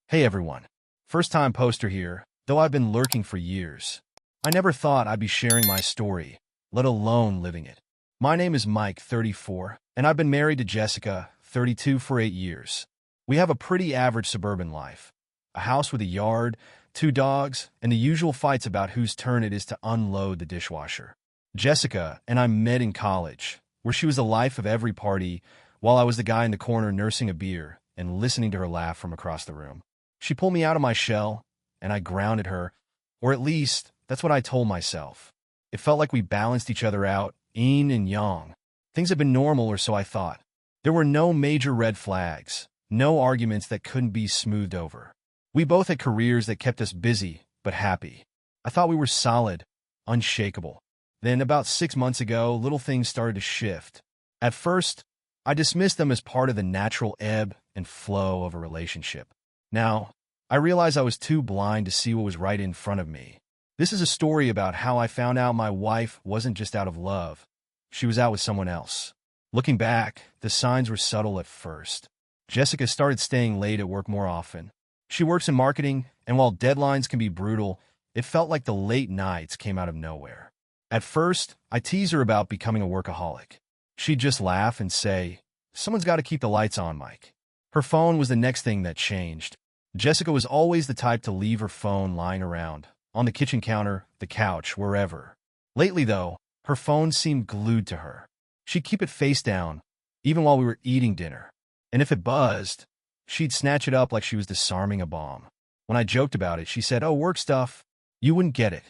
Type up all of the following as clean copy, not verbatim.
Hey everyone. First time poster here, though I've been lurking for years. I never thought I'd be sharing my story, let alone living it. My name is Mike, 34, and I've been married to Jessica, 32, for 8 years. We have a pretty average suburban life. A house with a yard, 2 dogs, and the usual fights about whose turn it is to unload the dishwasher. Jessica and I met in college, where she was the life of every party, while I was the guy in the corner nursing a beer and listening to her laugh from across the room. She pulled me out of my shell, and I grounded her, or at least, that's what I told myself. It felt like we balanced each other out, yin and yang. Things had been normal, or so I thought. There were no major red flags, no arguments that couldn't be smoothed over. We both had careers that kept us busy, but happy. I thought we were solid, unshakable. Then, about 6 months ago, little things started to shift. At first, I dismissed them as part of the natural ebb and flow of a relationship. Now, I realize I was too blind to see what was right in front of me. This is a story about how I found out my wife wasn't just out of love. She was out with someone else. Looking back, the signs were subtle at first. Jessica started staying late at work more often. She works in marketing, and while deadlines can be brutal, it felt like the late nights came out of nowhere. At first, I teased her about becoming a workaholic. She'd just laugh and say, "Someone's got to keep the lights on, Mike." Her phone was the next thing that changed. Jessica was always the type to leave her phone lying around, on the kitchen counter, the couch, wherever. Lately, though, her phone seemed glued to her. She'd keep it face down, even while we were eating dinner. And if it buzzed, she'd snatch it up like she was disarming a bomb. When I joked about it, she said, "Oh, work stuff. You wouldn't get it."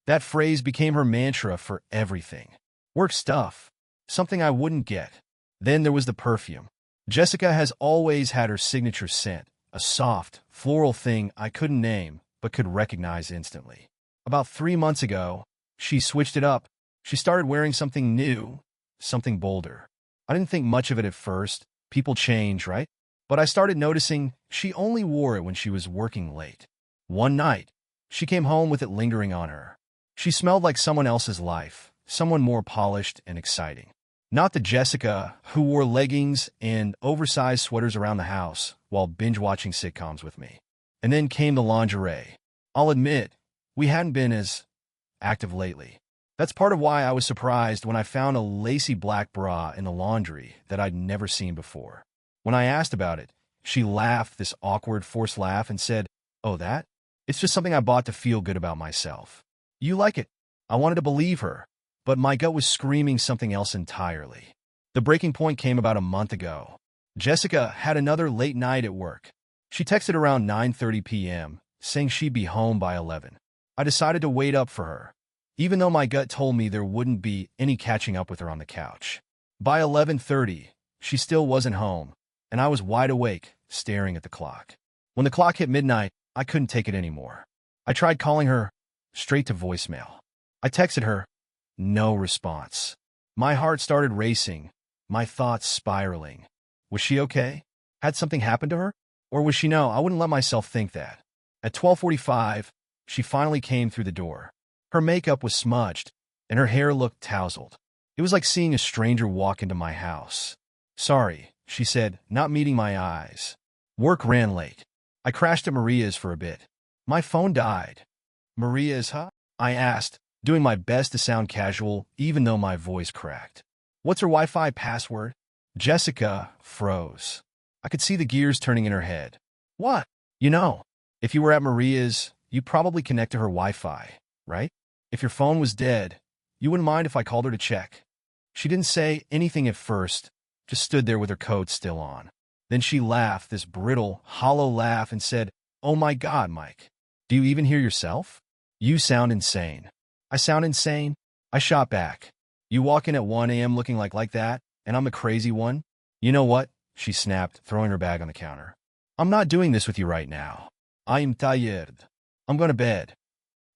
That phrase became her mantra for everything. Work stuff. Something I wouldn't get. Then there was the perfume. Jessica has always had her signature scent, a soft, floral thing I couldn't name, but could recognize instantly. About 3 months ago, she switched it up. She started wearing something new, something bolder. I didn't think much of it at first. People change, right? But I started noticing she only wore it when she was working late. One night, she came home with it lingering on her. She smelled like someone else's life, someone more polished and exciting. Not the Jessica who wore leggings and oversized sweaters around the house while binge-watching sitcoms with me. And then came the lingerie. I'll admit, we hadn't been as active lately. That's part of why I was surprised when I found a lacy black bra in the laundry that I'd never seen before. When I asked about it, she laughed this awkward, forced laugh and said, "Oh, that? It's just something I bought to feel good about myself." "You like it?" I wanted to believe her, but my gut was screaming something else entirely. The breaking point came about a month ago. Jessica had another late night at work. She texted around 9:30 p.m., saying she'd be home by 11. I decided to wait up for her, even though my gut told me there wouldn't be any catching up with her on the couch. By 11:30, she still wasn't home, and I was wide awake, staring at the clock. When the clock hit midnight, I couldn't take it anymore. I tried calling her, straight to voicemail. I texted her, no response. My heart started racing, my thoughts spiraling. Was she okay? Had something happened to her? Or was she no? I wouldn't let myself think that. At 12:45, she finally came through the door. Her makeup was smudged, and her hair looked tousled. It was like seeing a stranger walk into my house. "Sorry," she said, not meeting my eyes. "Work ran late. I crashed at Maria's for a bit. My phone died." "Maria's, huh?" I asked, doing my best to sound casual, even though my voice cracked. "What's her Wi-Fi password?" Jessica froze. I could see the gears turning in her head. "What?" "You know, if you were at Maria's, you'd probably connect to her Wi-Fi, right? If your phone was dead, you wouldn't mind if I called her to check." She didn't say anything at first, just stood there with her coat still on. Then she laughed, this brittle, hollow laugh, and said, "Oh my God, Mike. Do you even hear yourself? You sound insane." "I sound insane?" I shot back. "You walk in at 1 a.m. looking like that, and I'm the crazy one?" "You know what?" she snapped, throwing her bag on the counter. "I'm not doing this with you right now. I'm tired. I'm going to bed."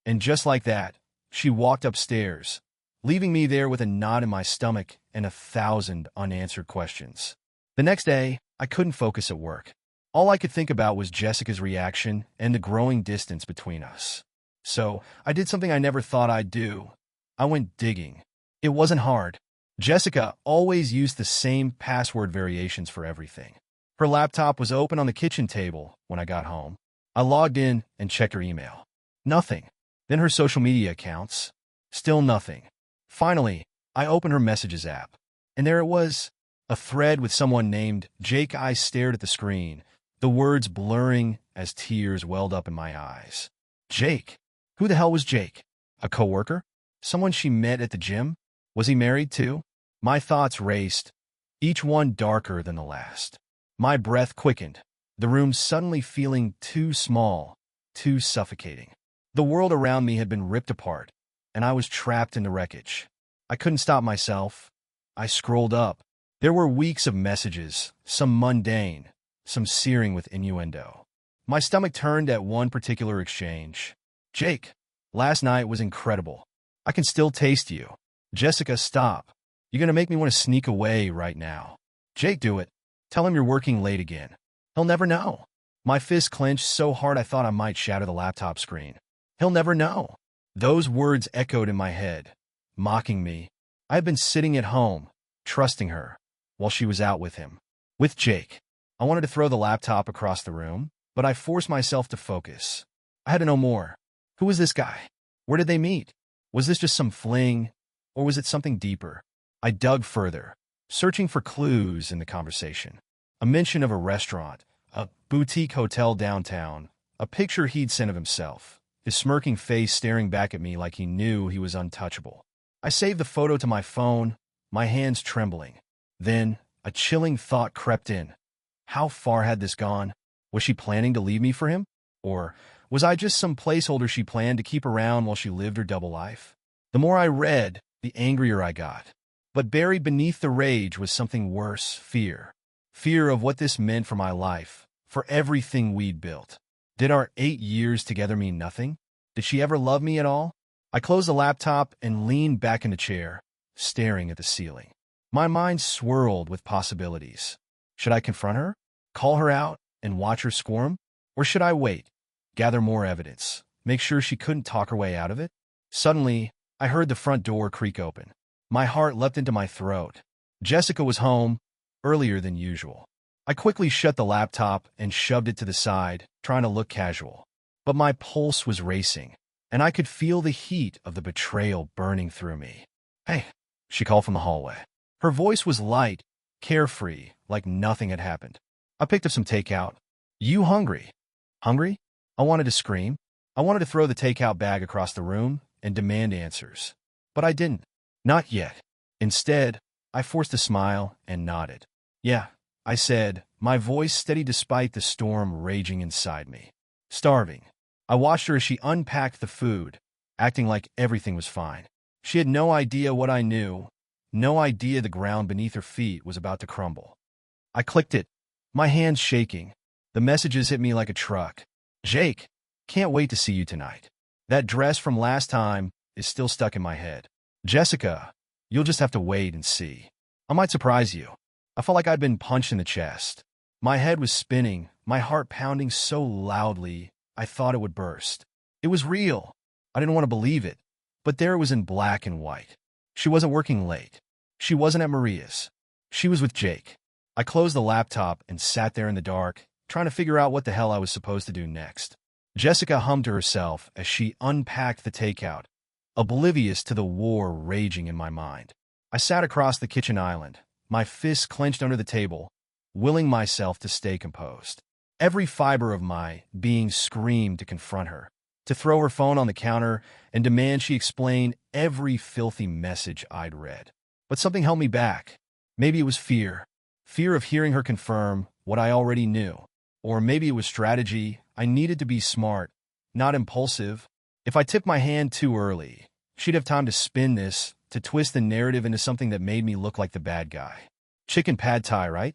And just like that, she walked upstairs, leaving me there with a knot in my stomach and 1,000 unanswered questions. The next day, I couldn't focus at work. All I could think about was Jessica's reaction and the growing distance between us. So, I did something I never thought I'd do. I went digging. It wasn't hard. Jessica always used the same password variations for everything. Her laptop was open on the kitchen table when I got home. I logged in and checked her email. Nothing. Then her social media accounts. Still nothing. Finally, I opened her messages app. And there it was. A thread with someone named Jake. I stared at the screen, the words blurring as tears welled up in my eyes. Jake? Who the hell was Jake? A coworker? Someone she met at the gym? Was he married too? My thoughts raced, each one darker than the last. My breath quickened, the room suddenly feeling too small, too suffocating. The world around me had been ripped apart, and I was trapped in the wreckage. I couldn't stop myself. I scrolled up. There were weeks of messages, some mundane, some searing with innuendo. My stomach turned at one particular exchange. Jake, last night was incredible. I can still taste you. Jessica, stop. You're gonna make me want to sneak away right now. Jake, do it. Tell him you're working late again. He'll never know. My fist clenched so hard I thought I might shatter the laptop screen. He'll never know. Those words echoed in my head, mocking me. I had been sitting at home, trusting her, while she was out with him. With Jake. I wanted to throw the laptop across the room, but I forced myself to focus. I had to know more. Who was this guy? Where did they meet? Was this just some fling, or was it something deeper? I dug further, searching for clues in the conversation. A mention of a restaurant, a boutique hotel downtown, a picture he'd sent of himself, his smirking face staring back at me like he knew he was untouchable. I saved the photo to my phone, my hands trembling. Then, a chilling thought crept in. How far had this gone? Was she planning to leave me for him? Or was I just some placeholder she planned to keep around while she lived her double life? The more I read, the angrier I got. But buried beneath the rage was something worse, fear. Fear of what this meant for my life, for everything we'd built. Did our 8 years together mean nothing? Did she ever love me at all? I closed the laptop and leaned back in the chair, staring at the ceiling. My mind swirled with possibilities. Should I confront her? Call her out and watch her squirm? Or should I wait, gather more evidence, make sure she couldn't talk her way out of it? Suddenly, I heard the front door creak open. My heart leapt into my throat. Jessica was home, earlier than usual. I quickly shut the laptop and shoved it to the side, trying to look casual. But my pulse was racing, and I could feel the heat of the betrayal burning through me. Hey, she called from the hallway. Her voice was light, carefree, like nothing had happened. I picked up some takeout. You hungry? Hungry? I wanted to scream. I wanted to throw the takeout bag across the room and demand answers. But I didn't. Not yet. Instead, I forced a smile and nodded. Yeah, I said, my voice steady despite the storm raging inside me. Starving. I watched her as she unpacked the food, acting like everything was fine. She had no idea what I knew, no idea the ground beneath her feet was about to crumble. I clicked it, my hands shaking. The messages hit me like a truck. Jake, can't wait to see you tonight. That dress from last time is still stuck in my head. Jessica, you'll just have to wait and see. I might surprise you. I felt like I'd been punched in the chest. My head was spinning, my heart pounding so loudly I thought it would burst. It was real. I didn't want to believe it, but there it was in black and white. She wasn't working late. She wasn't at Maria's. She was with Jake. I closed the laptop and sat there in the dark, trying to figure out what the hell I was supposed to do next. Jessica hummed to herself as she unpacked the takeout, oblivious to the war raging in my mind. I sat across the kitchen island, my fists clenched under the table, willing myself to stay composed. Every fiber of my being screamed to confront her, to throw her phone on the counter and demand she explain every filthy message I'd read. But something held me back. Maybe it was fear. Fear of hearing her confirm what I already knew. Or maybe it was strategy. I needed to be smart, not impulsive. If I tipped my hand too early, she'd have time to spin this, to twist the narrative into something that made me look like the bad guy. Chicken pad thai, right?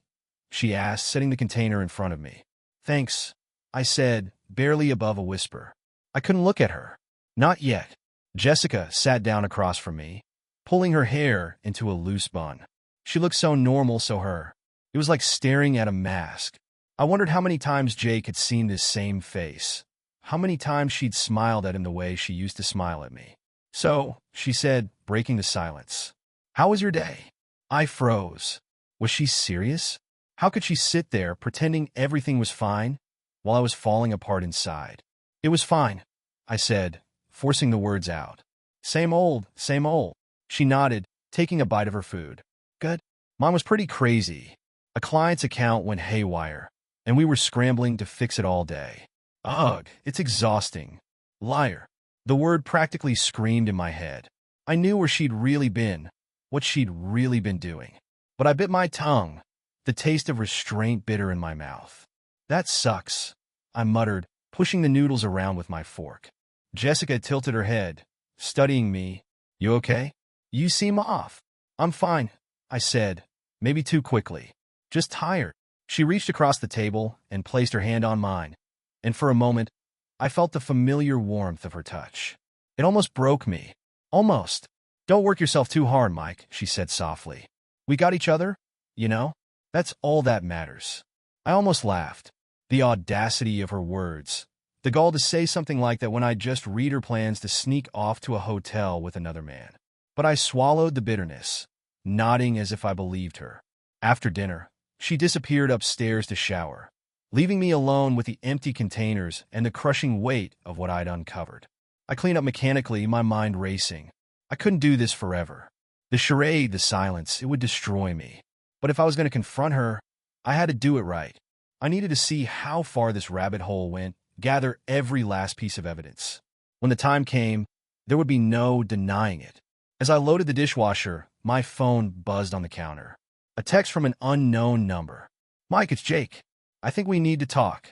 She asked, setting the container in front of me. Thanks, I said, barely above a whisper. I couldn't look at her. Not yet. Jessica sat down across from me, pulling her hair into a loose bun. She looked so normal, so her. It was like staring at a mask. I wondered how many times Jake had seen this same face. How many times she'd smiled at him the way she used to smile at me. So, she said, breaking the silence. How was your day? I froze. Was she serious? How could she sit there pretending everything was fine? while I was falling apart inside. It was fine, I said, forcing the words out. Same old, same old. She nodded, taking a bite of her food. Good. Mine was pretty crazy. A client's account went haywire, and we were scrambling to fix it all day. Ugh, it's exhausting. Liar. The word practically screamed in my head. I knew where she'd really been, what she'd really been doing. But I bit my tongue, the taste of restraint bitter in my mouth. That sucks, I muttered, pushing the noodles around with my fork. Jessica tilted her head, studying me. You okay? You seem off. I'm fine, I said, maybe too quickly. Just tired. She reached across the table and placed her hand on mine, and for a moment, I felt the familiar warmth of her touch. It almost broke me. Almost. Don't work yourself too hard, Mike, she said softly. We got each other, you know? That's all that matters. I almost laughed. The audacity of her words. The gall to say something like that when I just read her plans to sneak off to a hotel with another man. But I swallowed the bitterness, nodding as if I believed her. After dinner, she disappeared upstairs to shower, leaving me alone with the empty containers and the crushing weight of what I'd uncovered. I cleaned up mechanically, my mind racing. I couldn't do this forever. The charade, the silence, it would destroy me. But if I was going to confront her, I had to do it right. I needed to see how far this rabbit hole went, gather every last piece of evidence. When the time came, there would be no denying it. As I loaded the dishwasher, my phone buzzed on the counter. A text from an unknown number. Mike, it's Jake. I think we need to talk.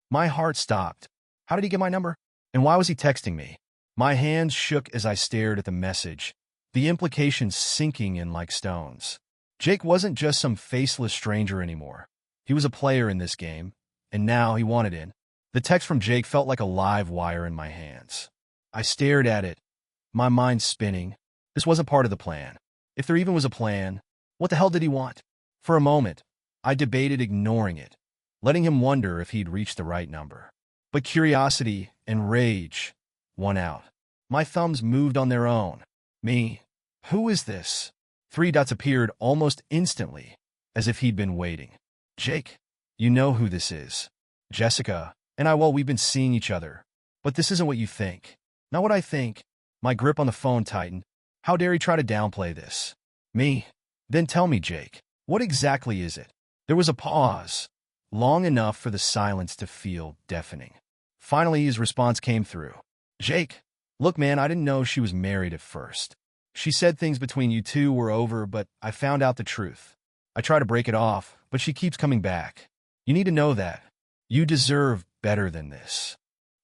My heart stopped. How did he get my number? And why was he texting me? My hands shook as I stared at the message, the implications sinking in like stones. Jake wasn't just some faceless stranger anymore. He was a player in this game, and now he wanted in. The text from Jake felt like a live wire in my hands. I stared at it, my mind spinning. This wasn't part of the plan. If there even was a plan, what the hell did he want? For a moment, I debated ignoring it, letting him wonder if he'd reached the right number. But curiosity and rage won out. My thumbs moved on their own. Me. Who is this? 3 dots appeared almost instantly, as if he'd been waiting. Jake, you know who this is. Jessica and I, well, we've been seeing each other. But this isn't what you think. Not what I think. My grip on the phone tightened. How dare he try to downplay this? Me. Then tell me, Jake, what exactly is it? There was a pause, long enough for the silence to feel deafening. Finally, his response came through. Jake, look, man, I didn't know she was married at first. She said things between you two were over, but I found out the truth. I try to break it off, but she keeps coming back. You need to know that. You deserve better than this.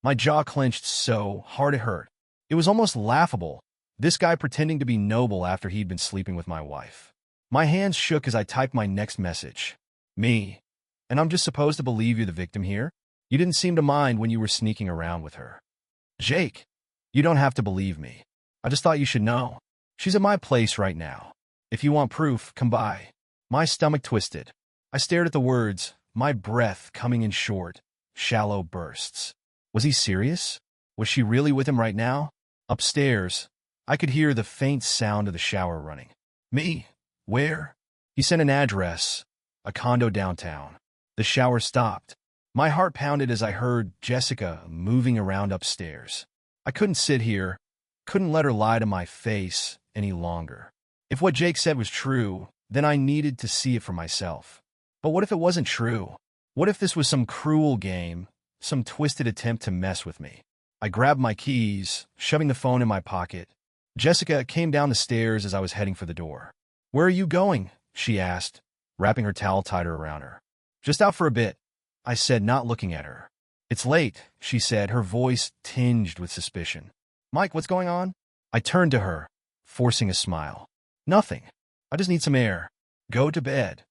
My jaw clenched so hard it hurt. It was almost laughable, this guy pretending to be noble after he'd been sleeping with my wife. My hands shook as I typed my next message. Me. And I'm just supposed to believe you're the victim here? You didn't seem to mind when you were sneaking around with her. Jake, you don't have to believe me. I just thought you should know. She's at my place right now. If you want proof, come by. My stomach twisted. I stared at the words, my breath coming in short, shallow bursts. Was he serious? Was she really with him right now? Upstairs, I could hear the faint sound of the shower running. Me? Where? He sent an address, a condo downtown. The shower stopped. My heart pounded as I heard Jessica moving around upstairs. I couldn't sit here, couldn't let her lie to my face any longer. If what Jake said was true, then I needed to see it for myself. But what if it wasn't true? What if this was some cruel game, some twisted attempt to mess with me? I grabbed my keys, shoving the phone in my pocket. Jessica came down the stairs as I was heading for the door. Where are you going? She asked, wrapping her towel tighter around her. Just out for a bit, I said, not looking at her. It's late, she said, her voice tinged with suspicion. Mike, what's going on? I turned to her, forcing a smile. Nothing. I just need some air. Go to bed.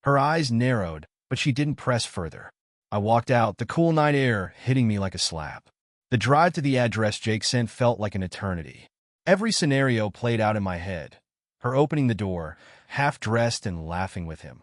Her eyes narrowed, but she didn't press further. I walked out, the cool night air hitting me like a slap. The drive to the address Jake sent felt like an eternity. Every scenario played out in my head. Her opening the door, half-dressed and laughing with him.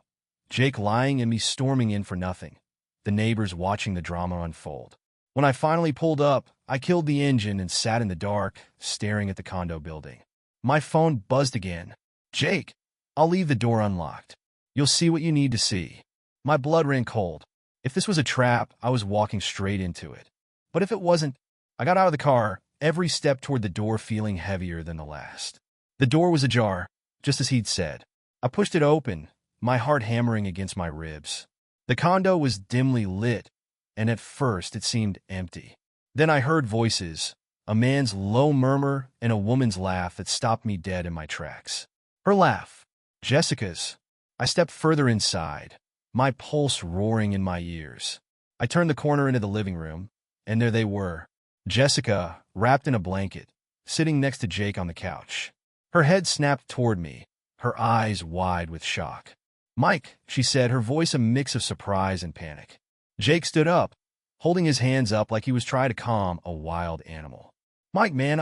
Jake lying and me storming in for nothing. The neighbors watching the drama unfold. When I finally pulled up, I killed the engine and sat in the dark, staring at the condo building. My phone buzzed again. Jake, I'll leave the door unlocked. You'll see what you need to see. My blood ran cold. If this was a trap, I was walking straight into it. But if it wasn't, I got out of the car, every step toward the door feeling heavier than the last. The door was ajar, just as he'd said. I pushed it open, my heart hammering against my ribs. The condo was dimly lit, and at first it seemed empty. Then I heard voices, a man's low murmur and a woman's laugh that stopped me dead in my tracks. Her laugh. Jessica's. I stepped further inside, my pulse roaring in my ears. I turned the corner into the living room, and there they were. Jessica, wrapped in a blanket, sitting next to Jake on the couch. Her head snapped toward me, her eyes wide with shock. "Mike," she said, her voice a mix of surprise and panic. Jake stood up, holding his hands up like he was trying to calm a wild animal. "Mike, man,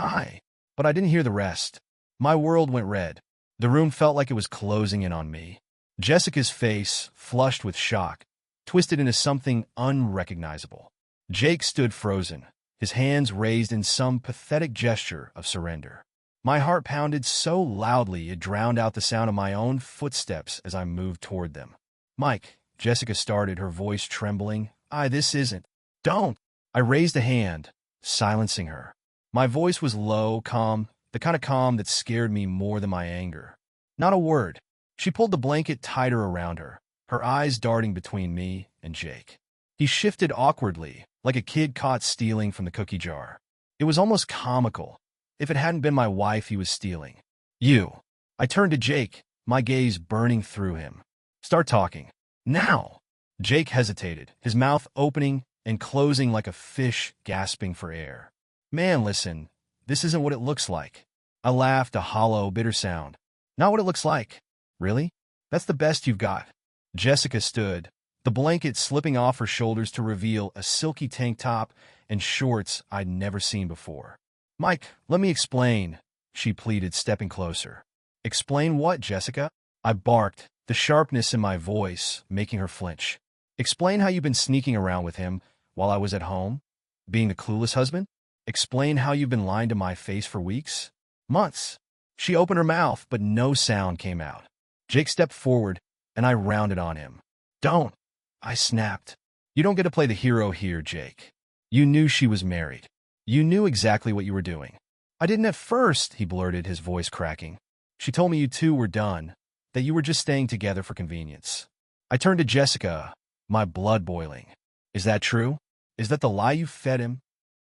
But I didn't hear the rest. My world went red. The room felt like it was closing in on me. Jessica's face, flushed with shock, twisted into something unrecognizable. Jake stood frozen, his hands raised in some pathetic gesture of surrender. My heart pounded so loudly it drowned out the sound of my own footsteps as I moved toward them. "Mike," Jessica started, her voice trembling. This isn't. Don't." I raised a hand, silencing her. My voice was low, calm, the kind of calm that scared me more than my anger. "Not a word." She pulled the blanket tighter around her, her eyes darting between me and Jake. He shifted awkwardly, like a kid caught stealing from the cookie jar. It was almost comical. If it hadn't been my wife he was stealing. "You." I turned to Jake, my gaze burning through him. "Start talking. Now." Jake hesitated, his mouth opening and closing like a fish gasping for air. "Man, listen, this isn't what it looks like." I laughed, a hollow, bitter sound. "Not what it looks like? Really? That's the best you've got." Jessica stood, the blanket slipping off her shoulders to reveal a silky tank top and shorts I'd never seen before. "Mike, let me explain," she pleaded, stepping closer. "Explain what, Jessica?" I barked, the sharpness in my voice making her flinch. "Explain how you've been sneaking around with him while I was at home, being the clueless husband? Explain how you've been lying to my face for weeks? Months?" She opened her mouth, but no sound came out. Jake stepped forward, and I rounded on him. "Don't," I snapped. "You don't get to play the hero here, Jake. You knew she was married. You knew exactly what you were doing." "I didn't at first," he blurted, his voice cracking. "She told me you two were done, that you were just staying together for convenience." I turned to Jessica, my blood boiling. "Is that true? Is that the lie you fed him?"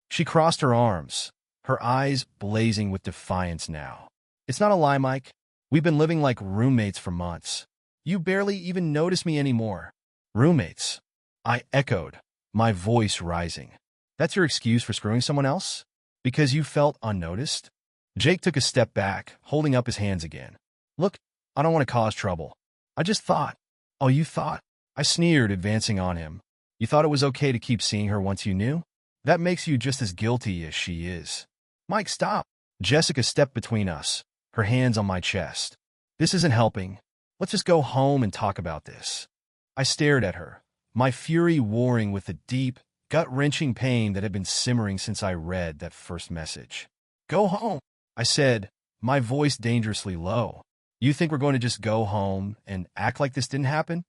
She crossed her arms, her eyes blazing with defiance now. "It's not a lie, Mike. We've been living like roommates for months. You barely even notice me anymore." "Roommates?" I echoed, my voice rising. "That's your excuse for screwing someone else? Because you felt unnoticed?" Jake took a step back, holding up his hands again. "Look, I don't want to cause trouble. I just thought." "Oh, you thought?" I sneered, advancing on him. "You thought it was okay to keep seeing her once you knew? That makes you just as guilty as she is." "Mike, stop." Jessica stepped between us, her hands on my chest. "This isn't helping. Let's just go home and talk about this." I stared at her, my fury warring with the deep, gut-wrenching pain that had been simmering since I read that first message. "Go home," I said, my voice dangerously low. "You think we're going to just go home and act like this didn't happen?"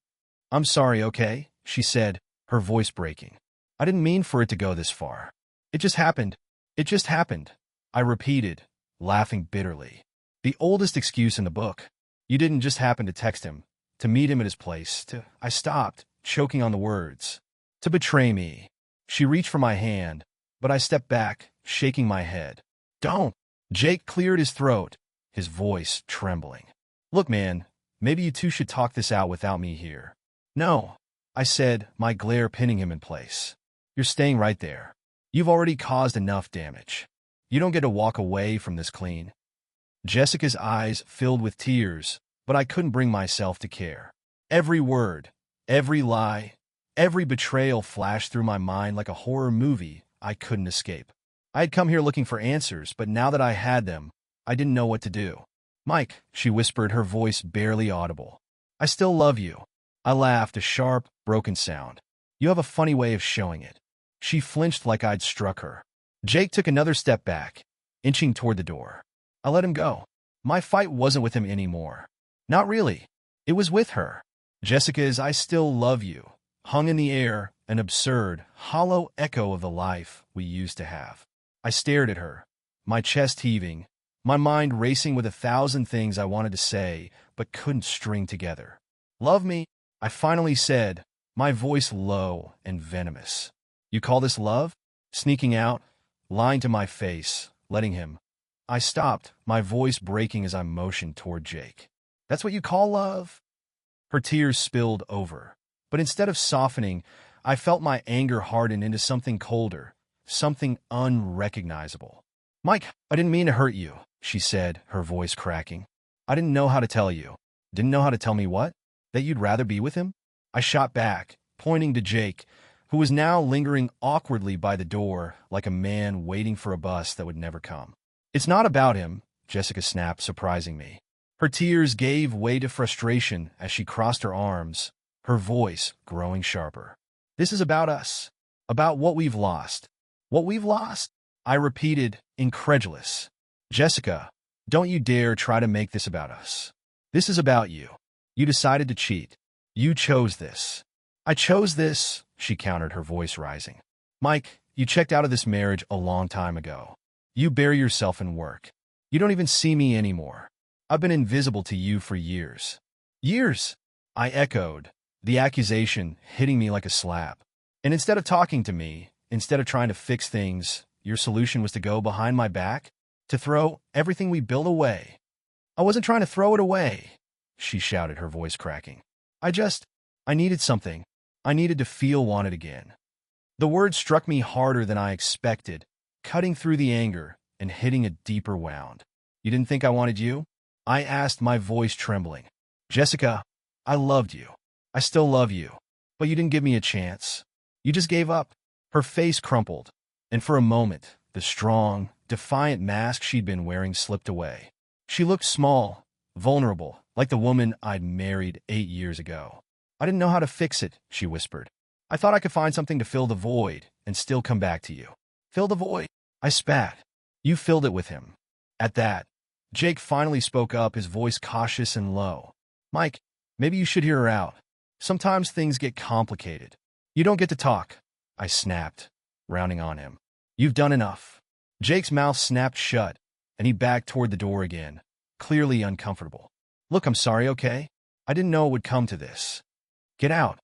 "I'm sorry, okay?" she said, her voice breaking. "I didn't mean for it to go this far. It just happened. It just happened," I repeated, laughing bitterly. "The oldest excuse in the book. You didn't just happen to text him, to meet him at his place, I stopped, choking on the words. "To betray me." She reached for my hand, but I stepped back, shaking my head. "Don't." Jake cleared his throat, his voice trembling. "Look, man, maybe you two should talk this out without me here." "No," I said, my glare pinning him in place. "You're staying right there. You've already caused enough damage. You don't get to walk away from this clean." Jessica's eyes filled with tears, but I couldn't bring myself to care. Every word, every lie, every betrayal flashed through my mind like a horror movie I couldn't escape. I had come here looking for answers, but now that I had them, I didn't know what to do. "Mike," she whispered, her voice barely audible. "I still love you." I laughed, a sharp, broken sound. "You have a funny way of showing it." She flinched like I'd struck her. Jake took another step back, inching toward the door. I let him go. My fight wasn't with him anymore. Not really. It was with her. Jessica's "I still love you" hung in the air, an absurd, hollow echo of the life we used to have. I stared at her, my chest heaving, my mind racing with 1,000 things I wanted to say but couldn't string together. "Love me," I finally said, my voice low and venomous. "You call this love?" Sneaking out, lying to my face, letting him. I stopped, my voice breaking as I motioned toward Jake. "That's what you call love?" Her tears spilled over. But instead of softening, I felt my anger harden into something colder, something unrecognizable. "Mike, I didn't mean to hurt you," she said, her voice cracking. "I didn't know how to tell you." "Didn't know how to tell me what? That you'd rather be with him?" I shot back, pointing to Jake, who was now lingering awkwardly by the door like a man waiting for a bus that would never come. "It's not about him," Jessica snapped, surprising me. Her tears gave way to frustration as she crossed her arms, her voice growing sharper. "This is about us. About what we've lost." "What we've lost?" I repeated, incredulous. "Jessica, don't you dare try to make this about us. This is about you. You decided to cheat. You chose this." "I chose this," she countered, her voice rising. "Mike, you checked out of this marriage a long time ago. You bury yourself in work. You don't even see me anymore. I've been invisible to you for years." "Years?" I echoed, the accusation hitting me like a slap. "And instead of talking to me, instead of trying to fix things, your solution was to go behind my back? To throw everything we built away?" "I wasn't trying to throw it away," she shouted, her voice cracking. I needed something. I needed to feel wanted again." The word struck me harder than I expected, cutting through the anger and hitting a deeper wound. "You didn't think I wanted you?" I asked, my voice trembling. "Jessica, I loved you. I still love you. But you didn't give me a chance. You just gave up." Her face crumpled, and for a moment, the strong, defiant mask she'd been wearing slipped away. She looked small, vulnerable, like the woman I'd married 8 years ago. "I didn't know how to fix it," she whispered. "I thought I could find something to fill the void and still come back to you." "Fill the void?" I spat. "You filled it with him." At that, Jake finally spoke up, his voice cautious and low. "Mike, maybe you should hear her out. Sometimes things get complicated." "You don't get to talk," I snapped, rounding on him. "You've done enough." Jake's mouth snapped shut, and he backed toward the door again, clearly uncomfortable. "Look, I'm sorry, okay? I didn't know it would come to this." "Get out,"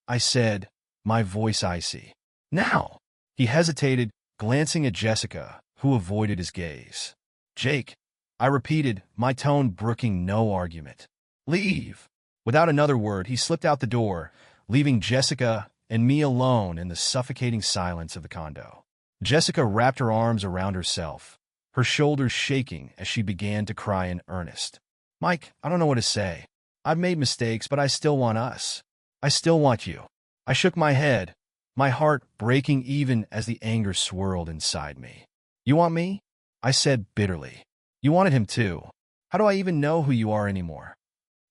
I said, my voice icy. "Now." He hesitated, glancing at Jessica, who avoided his gaze. "Jake," I repeated, my tone brooking no argument. "Leave." Without another word, he slipped out the door, leaving Jessica and me alone in the suffocating silence of the condo. Jessica wrapped her arms around herself, her shoulders shaking as she began to cry in earnest. "Mike, I don't know what to say. I've made mistakes, but I still want us. I still want you." I shook my head, my heart breaking even as the anger swirled inside me. "You want me?" I said bitterly. "You wanted him too. How do I even know who you are anymore?"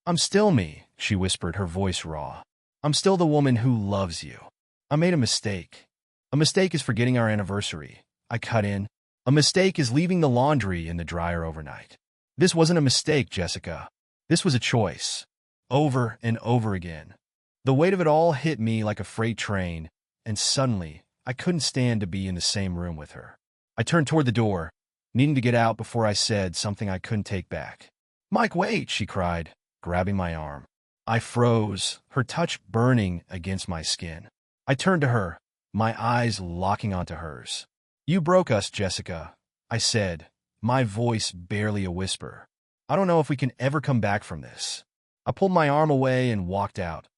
"I'm still me," she whispered, her voice raw. "I'm still the woman who loves you. I made a mistake. A mistake is forgetting our anniversary." I cut in. "A mistake is leaving the laundry in the dryer overnight." "This wasn't a mistake, Jessica. This was a choice." Over and over again. The weight of it all hit me like a freight train, and suddenly, I couldn't stand to be in the same room with her. I turned toward the door, needing to get out before I said something I couldn't take back. "Mike, wait," she cried, grabbing my arm. I froze, her touch burning against my skin. I turned to her, my eyes locking onto hers. "You broke us, Jessica," I said, my voice barely a whisper. "I don't know if we can ever come back from this." I pulled my arm away and walked out,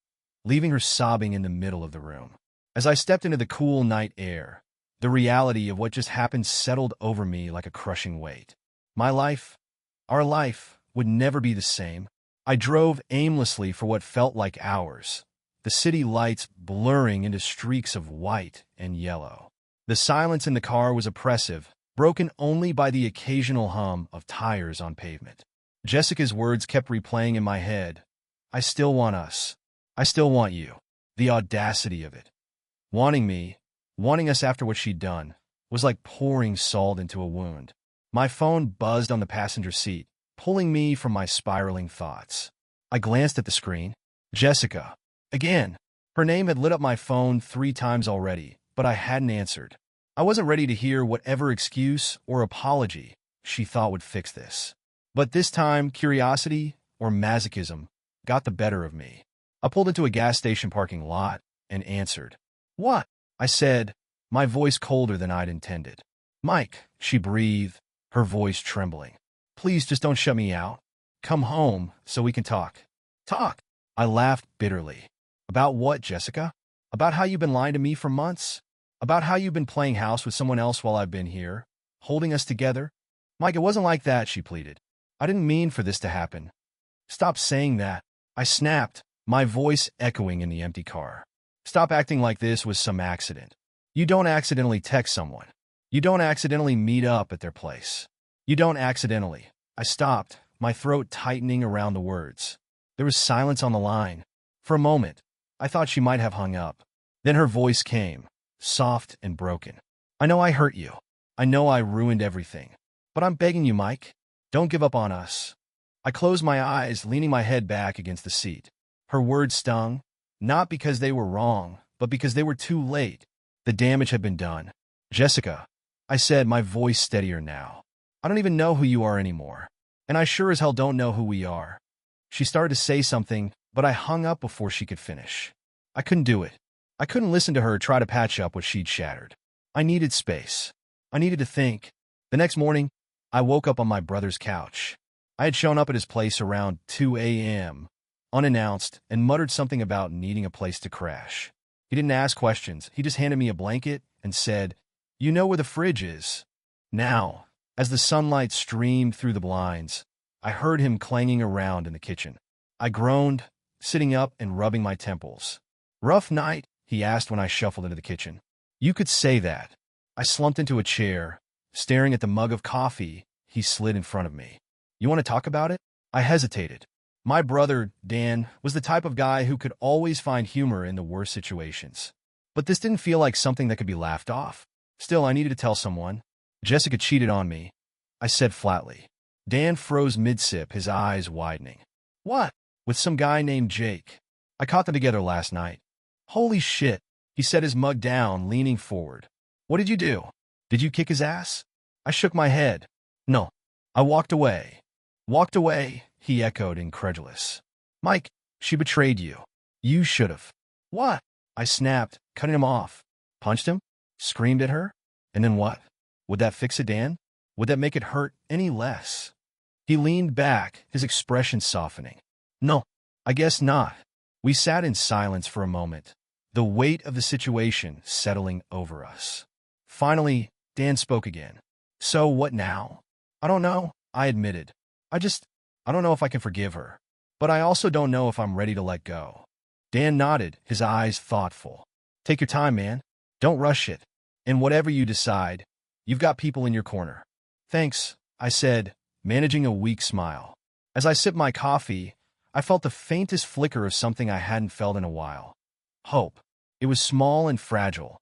leaving her sobbing in the middle of the room. As I stepped into the cool night air, the reality of what just happened settled over me like a crushing weight. My life, our life, would never be the same. I drove aimlessly for what felt like hours, the city lights blurring into streaks of white and yellow. The silence in the car was oppressive, broken only by the occasional hum of tires on pavement. Jessica's words kept replaying in my head. "I still want us. I still want you." The audacity of it. Wanting me, wanting us after what she'd done, was like pouring salt into a wound. My phone buzzed on the passenger seat, pulling me from my spiraling thoughts. I glanced at the screen. Jessica. Again. Her name had lit up my phone 3 times already, but I hadn't answered. I wasn't ready to hear whatever excuse or apology she thought would fix this. But this time, curiosity, or masochism, got the better of me. I pulled into a gas station parking lot and answered. "What?" I said, my voice colder than I'd intended. "Mike," she breathed, her voice trembling. "Please just don't shut me out. Come home so we can talk." "Talk?" I laughed bitterly. "About what, Jessica? About how you've been lying to me for months? About how you've been playing house with someone else while I've been here, holding us together?" "Mike, it wasn't like that," she pleaded. "I didn't mean for this to happen." "Stop saying that," I snapped, my voice echoing in the empty car. "Stop acting like this was some accident. You don't accidentally text someone. You don't accidentally meet up at their place. You don't accidentally." I stopped, my throat tightening around the words. There was silence on the line. For a moment, I thought she might have hung up. Then her voice came, soft and broken. "I know I hurt you. I know I ruined everything. But I'm begging you, Mike, don't give up on us." I closed my eyes, leaning my head back against the seat. Her words stung, not because they were wrong, but because they were too late. The damage had been done. "Jessica," I said, my voice steadier now. "I don't even know who you are anymore. And I sure as hell don't know who we are." She started to say something, but I hung up before she could finish. I couldn't do it. I couldn't listen to her try to patch up what she'd shattered. I needed space. I needed to think. The next morning, I woke up on my brother's couch. I had shown up at his place around 2 a.m., unannounced, and muttered something about needing a place to crash. He didn't ask questions. He just handed me a blanket and said, "You know where the fridge is." Now, as the sunlight streamed through the blinds, I heard him clanging around in the kitchen. I groaned, sitting up and rubbing my temples. "Rough night?" he asked when I shuffled into the kitchen. "You could say that." I slumped into a chair, staring at the mug of coffee he slid in front of me. "You want to talk about it?" I hesitated. My brother, Dan, was the type of guy who could always find humor in the worst situations. But this didn't feel like something that could be laughed off. Still, I needed to tell someone. "Jessica cheated on me," I said flatly. Dan froze mid-sip, his eyes widening. "What?" "With some guy named Jake. I caught them together last night." "Holy shit," he set his mug down, leaning forward. "What did you do? Did you kick his ass?" I shook my head. "No." I walked away. "Walked away," he echoed, incredulous. "Mike, she betrayed you. You should've." "What?" I snapped, cutting him off. "Punched him? Screamed at her? And then what? Would that fix it, Dan? Would that make it hurt any less?" He leaned back, his expression softening. "No, I guess not." We sat in silence for a moment, the weight of the situation settling over us. Finally, Dan spoke again. "So what now?" "I don't know," I admitted. I don't know if I can forgive her. But I also don't know if I'm ready to let go." Dan nodded, his eyes thoughtful. "Take your time, man. Don't rush it. And whatever you decide, you've got people in your corner." "Thanks," I said, managing a weak smile. As I sipped my coffee, I felt the faintest flicker of something I hadn't felt in a while. Hope. It was small and fragile,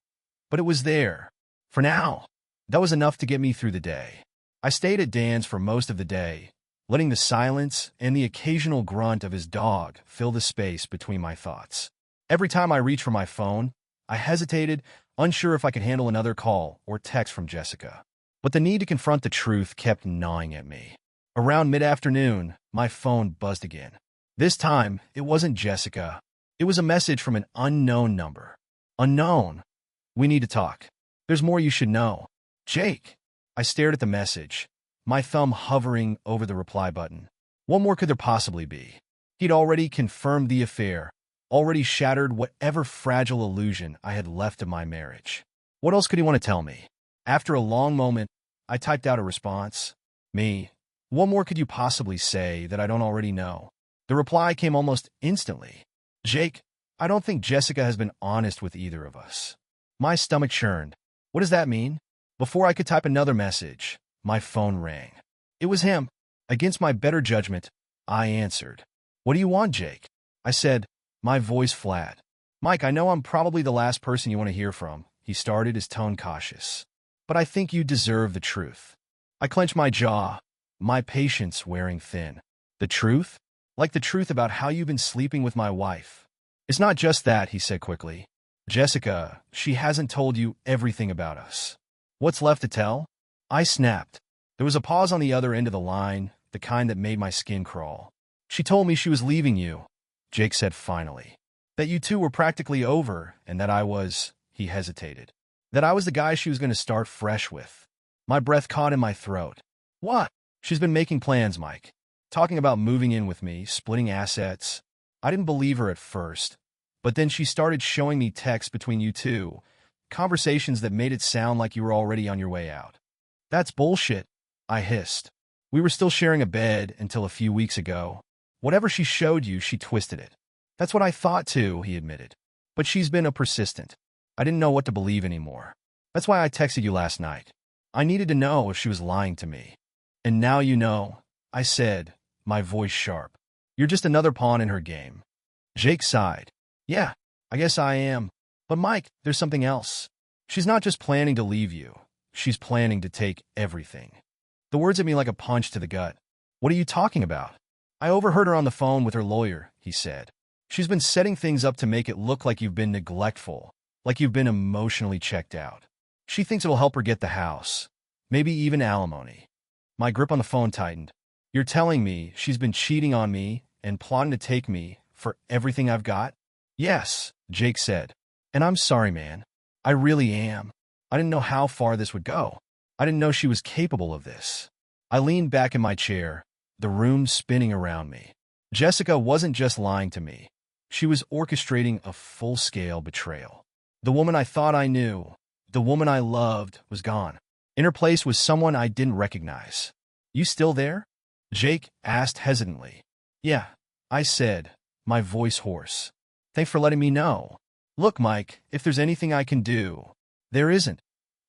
but it was there. For now, that was enough to get me through the day. I stayed at Dan's for most of the day, letting the silence and the occasional grunt of his dog fill the space between my thoughts. Every time I reached for my phone, I hesitated, unsure if I could handle another call or text from Jessica. But the need to confront the truth kept gnawing at me. Around mid-afternoon, my phone buzzed again. This time, it wasn't Jessica. It was a message from an unknown number. "Unknown. We need to talk. There's more you should know. Jake." I stared at the message, my thumb hovering over the reply button. What more could there possibly be? He'd already confirmed the affair, already shattered whatever fragile illusion I had left of my marriage. What else could he want to tell me? After a long moment, I typed out a response. "Me. What more could you possibly say that I don't already know?" The reply came almost instantly. "Jake, I don't think Jessica has been honest with either of us." My stomach churned. What does that mean? Before I could type another message, my phone rang. It was him. Against my better judgment, I answered. "What do you want, Jake?" I said, my voice flat. "Mike, I know I'm probably the last person you want to hear from," he started, his tone cautious. "But I think you deserve the truth." I clenched my jaw, my patience wearing thin. "The truth? Like the truth about how you've been sleeping with my wife?" It's not just that, he said quickly. Jessica, she hasn't told you everything about us. What's left to tell? I snapped. There was a pause on the other end of the line, the kind that made my skin crawl. She told me she was leaving you, Jake said finally. That you two were practically over, and that I was, he hesitated. That I was the guy she was going to start fresh with. My breath caught in my throat. What? She's been making plans, Mike. Talking about moving in with me, splitting assets. I didn't believe her at first, but then she started showing me texts between you two, conversations that made it sound like you were already on your way out. That's bullshit, I hissed. We were still sharing a bed until a few weeks ago. Whatever she showed you, she twisted it. That's what I thought too, he admitted. But she's been a persistent. I didn't know what to believe anymore. That's why I texted you last night. I needed to know if she was lying to me. And now you know, I said, my voice sharp. You're just another pawn in her game. Jake sighed. Yeah, I guess I am. But Mike, there's something else. She's not just planning to leave you. She's planning to take everything. The words hit me like a punch to the gut. What are you talking about? I overheard her on the phone with her lawyer, he said. She's been setting things up to make it look like you've been neglectful, like you've been emotionally checked out. She thinks it'll help her get the house, maybe even alimony. My grip on the phone tightened. You're telling me she's been cheating on me and plotting to take me for everything I've got? Yes, Jake said. And I'm sorry, man. I really am. I didn't know how far this would go. I didn't know she was capable of this. I leaned back in my chair, the room spinning around me. Jessica wasn't just lying to me. She was orchestrating a full-scale betrayal. The woman I thought I knew, the woman I loved, was gone. In her place was someone I didn't recognize. You still there? Jake asked hesitantly. Yeah, I said, my voice hoarse. Thanks for letting me know. Look, Mike, if there's anything I can do. There isn't.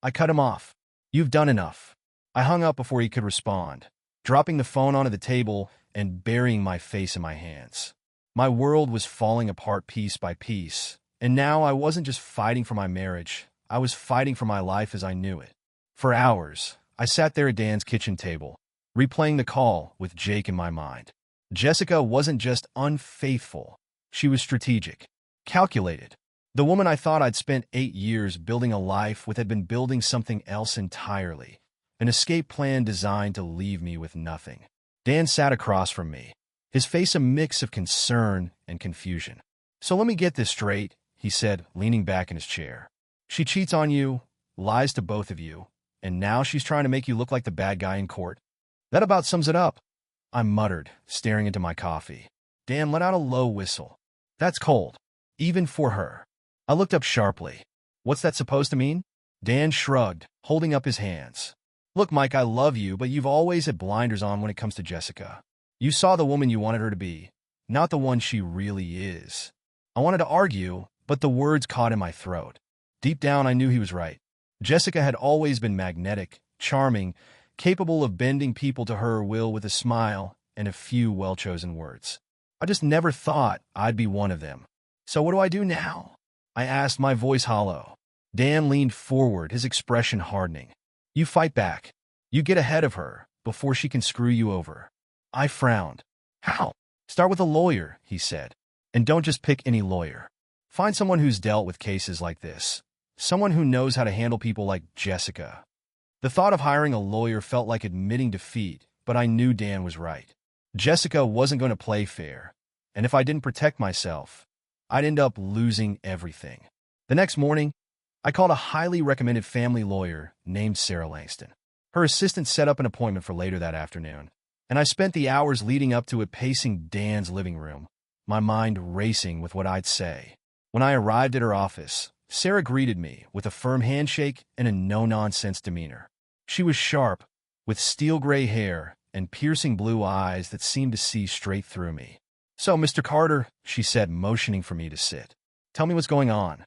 I cut him off. You've done enough. I hung up before he could respond, dropping the phone onto the table and burying my face in my hands. My world was falling apart piece by piece, and now I wasn't just fighting for my marriage. I was fighting for my life as I knew it. For hours, I sat there at Dan's kitchen table, replaying the call with Jake in my mind. Jessica wasn't just unfaithful. She was strategic, calculated. The woman I thought I'd spent 8 years building a life with had been building something else entirely, an escape plan designed to leave me with nothing. Dan sat across from me, his face a mix of concern and confusion. So let me get this straight, he said, leaning back in his chair. She cheats on you, lies to both of you, and now she's trying to make you look like the bad guy in court. That about sums it up, I muttered, staring into my coffee. Dan let out a low whistle. That's cold, even for her. I looked up sharply. What's that supposed to mean? Dan shrugged, holding up his hands. Look, Mike, I love you, but you've always had blinders on when it comes to Jessica. You saw the woman you wanted her to be, not the one she really is. I wanted to argue, but the words caught in my throat. Deep down, I knew he was right. Jessica had always been magnetic, charming, capable of bending people to her will with a smile and a few well-chosen words. I just never thought I'd be one of them. So what do I do now? I asked, my voice hollow. Dan leaned forward, his expression hardening. You fight back. You get ahead of her before she can screw you over. I frowned. How? Start with a lawyer, he said. And don't just pick any lawyer. Find someone who's dealt with cases like this. Someone who knows how to handle people like Jessica. The thought of hiring a lawyer felt like admitting defeat, but I knew Dan was right. Jessica wasn't going to play fair, and if I didn't protect myself, I'd end up losing everything. The next morning, I called a highly recommended family lawyer named Sarah Langston. Her assistant set up an appointment for later that afternoon, and I spent the hours leading up to it pacing Dan's living room, my mind racing with what I'd say. When I arrived at her office, Sarah greeted me with a firm handshake and a no-nonsense demeanor. She was sharp, with steel-gray hair and piercing blue eyes that seemed to see straight through me. So, Mr. Carter, she said, motioning for me to sit. Tell me what's going on.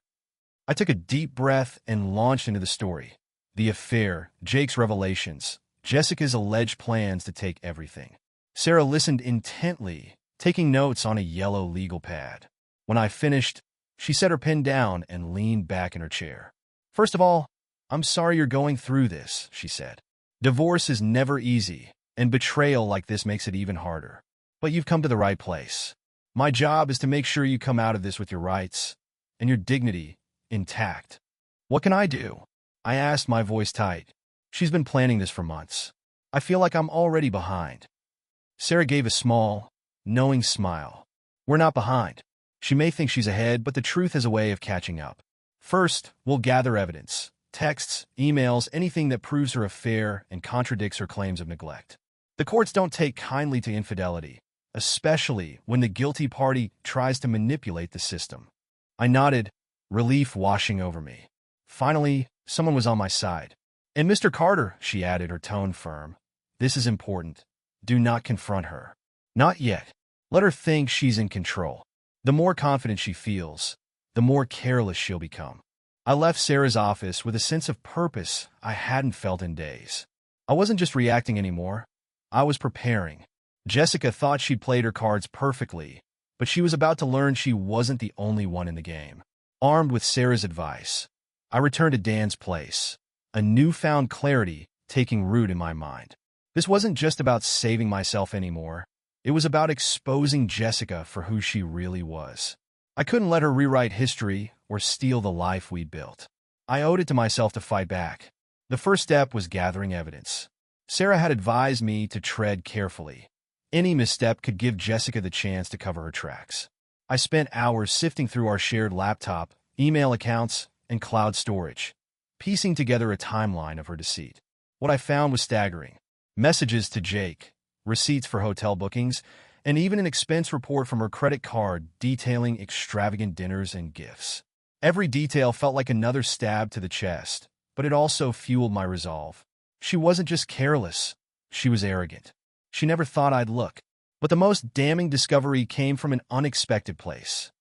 I took a deep breath and launched into the story. The affair, Jake's revelations, Jessica's alleged plans to take everything. Sarah listened intently, taking notes on a yellow legal pad. When I finished, she set her pen down and leaned back in her chair. First of all, I'm sorry you're going through this, she said. Divorce is never easy, and betrayal like this makes it even harder. But you've come to the right place. My job is to make sure you come out of this with your rights and your dignity intact. What can I do? I asked, my voice tight. She's been planning this for months. I feel like I'm already behind. Sarah gave a small, knowing smile. We're not behind. She may think she's ahead, but the truth has a way of catching up. First, we'll gather evidence. Texts, emails, anything that proves her affair and contradicts her claims of neglect. The courts don't take kindly to infidelity, especially when the guilty party tries to manipulate the system. I nodded, relief washing over me. Finally, someone was on my side. And Mr. Carter, she added, her tone firm. This is important. Do not confront her. Not yet. Let her think she's in control. The more confident she feels, the more careless she'll become. I left Sarah's office with a sense of purpose I hadn't felt in days. I wasn't just reacting anymore. I was preparing. Jessica thought she'd played her cards perfectly, but she was about to learn she wasn't the only one in the game. Armed with Sarah's advice, I returned to Dan's place, a newfound clarity taking root in my mind. This wasn't just about saving myself anymore. It was about exposing Jessica for who she really was. I couldn't let her rewrite history or steal the life we'd built. I owed it to myself to fight back. The first step was gathering evidence. Sarah had advised me to tread carefully. Any misstep could give Jessica the chance to cover her tracks. I spent hours sifting through our shared laptop, email accounts, and cloud storage, piecing together a timeline of her deceit. What I found was staggering. Messages to Jake, receipts for hotel bookings, and even an expense report from her credit card detailing extravagant dinners and gifts. Every detail felt like another stab to the chest, but it also fueled my resolve. She wasn't just careless, she was arrogant. She never thought I'd look. But the most damning discovery came from an unexpected place: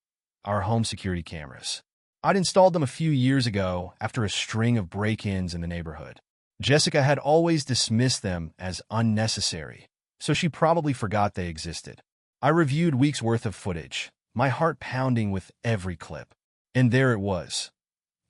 our home security cameras. I'd installed them a few years ago after a string of break-ins in the neighborhood. Jessica had always dismissed them as unnecessary, so she probably forgot they existed. I reviewed weeks' worth of footage, my heart pounding with every clip. And there it was.